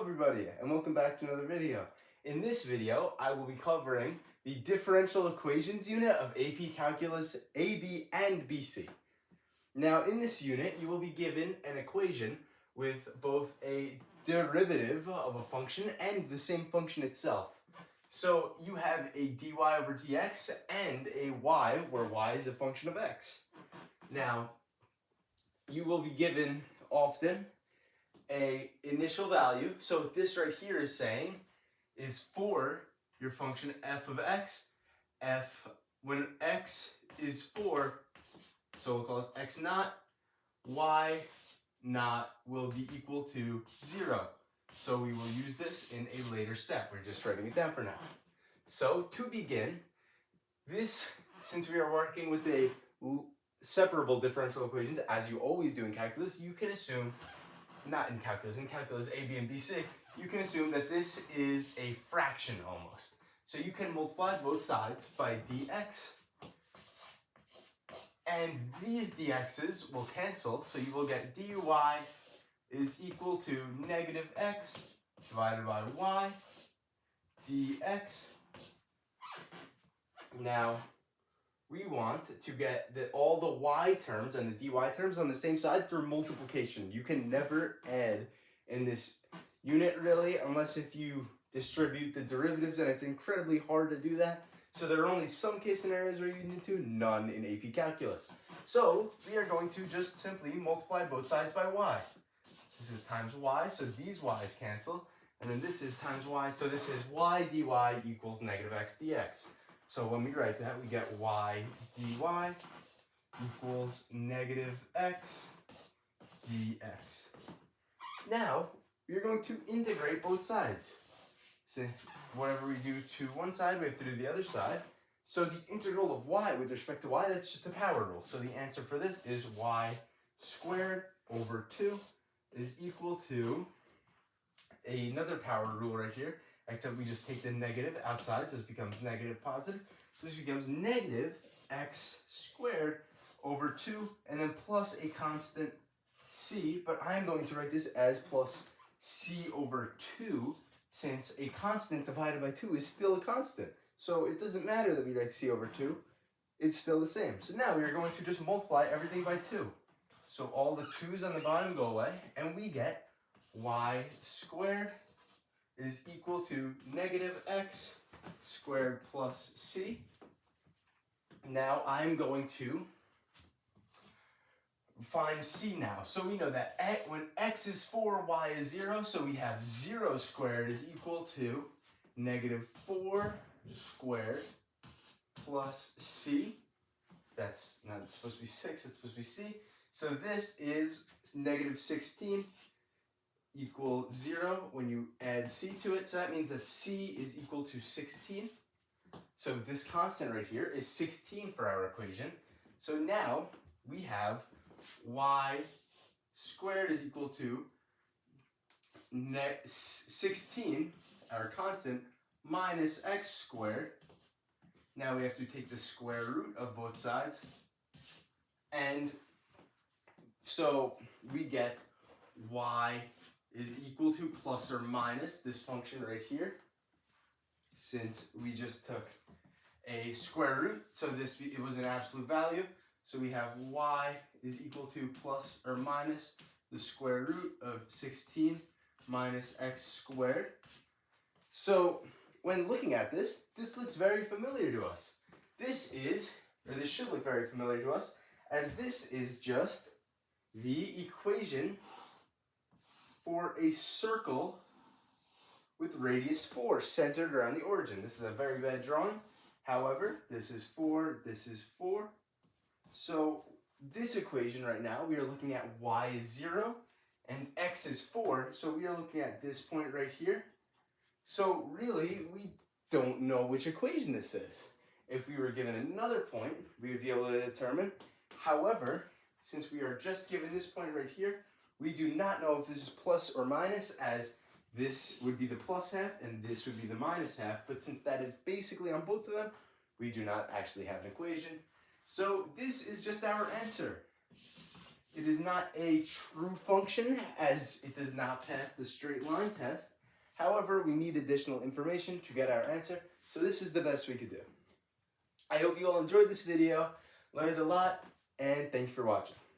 everybody, and welcome back to another video. In this video, I will be covering the differential equations unit of AP Calculus AB and BC. Now, in this unit, you will be given an equation with both a derivative of a function and the same function itself. So you have a dy over dx and a y, where y is a function of x. Now, you will be given often a initial value. So what this right here is saying is for your function f of x, when x is 4, so we'll call this x naught, y naught will be equal to 0. So we will use this in a later step. We're just writing it down for now. So to begin, since we are working with a separable differential equations, as you always do in calculus, you can assume, not in calculus AB and BC, you can assume that this is a fraction almost. So you can multiply both sides by dx, and these dx's will cancel, so you will get dy is equal to negative x divided by y dx. Now, we want to get all the y terms and the dy terms on the same side through multiplication. You can never add in this unit really, unless if you distribute the derivatives, and it's incredibly hard to do that. So there are only some case scenarios where you need to, none in AP Calculus. So we are going to just simply multiply both sides by y. This is times y, so these y's cancel, and then this is times y, so this is y dy equals negative x dx. So when we write that, we get y dy equals negative x dx. Now, we're going to integrate both sides. So whatever we do to one side, we have to do the other side. So the integral of y with respect to y, that's just a power rule. So the answer for this is y squared over 2 is equal to another power rule right here, except we just take the negative outside, so this becomes negative positive. So this becomes negative x squared over 2, and then plus a constant c, but I'm going to write this as plus c over 2, since a constant divided by 2 is still a constant. So it doesn't matter that we write c over 2, it's still the same. So now we are going to just multiply everything by 2. So all the 2's on the bottom go away, and we get y squared is equal to negative x squared plus c. Now I'm going to find c now. So we know that when x is 4, y is 0, so we have 0 squared is equal to negative 4 squared plus c. That's not supposed to be 6, it's supposed to be c. So this is negative 16 equals 0 when you add c to it. So that means that c is equal to 16. So this constant right here is 16 for our equation. So now we have y squared is equal to 16, our constant, minus x squared. Now we have to take the square root of both sides. And so we get y is equal to plus or minus this function right here, since we just took a square root, so it was an absolute value. So we have y is equal to plus or minus the square root of 16 minus x squared. So when looking at this looks very familiar to us. This should look very familiar to us, as this is just the equation for a circle with radius 4 centered around the origin. This is a very bad drawing. However, this is 4, this is 4. So this equation right now, we are looking at y is 0 and x is 4. So we are looking at this point right here. So really, we don't know which equation this is. If we were given another point, we would be able to determine. However, since we are just given this point right here, we do not know if this is plus or minus, as this would be the plus half and this would be the minus half. But since that is basically on both of them, we do not actually have an equation. So this is just our answer. It is not a true function, as it does not pass the straight line test. However, we need additional information to get our answer, so this is the best we could do. I hope you all enjoyed this video, learned a lot, and thank you for watching.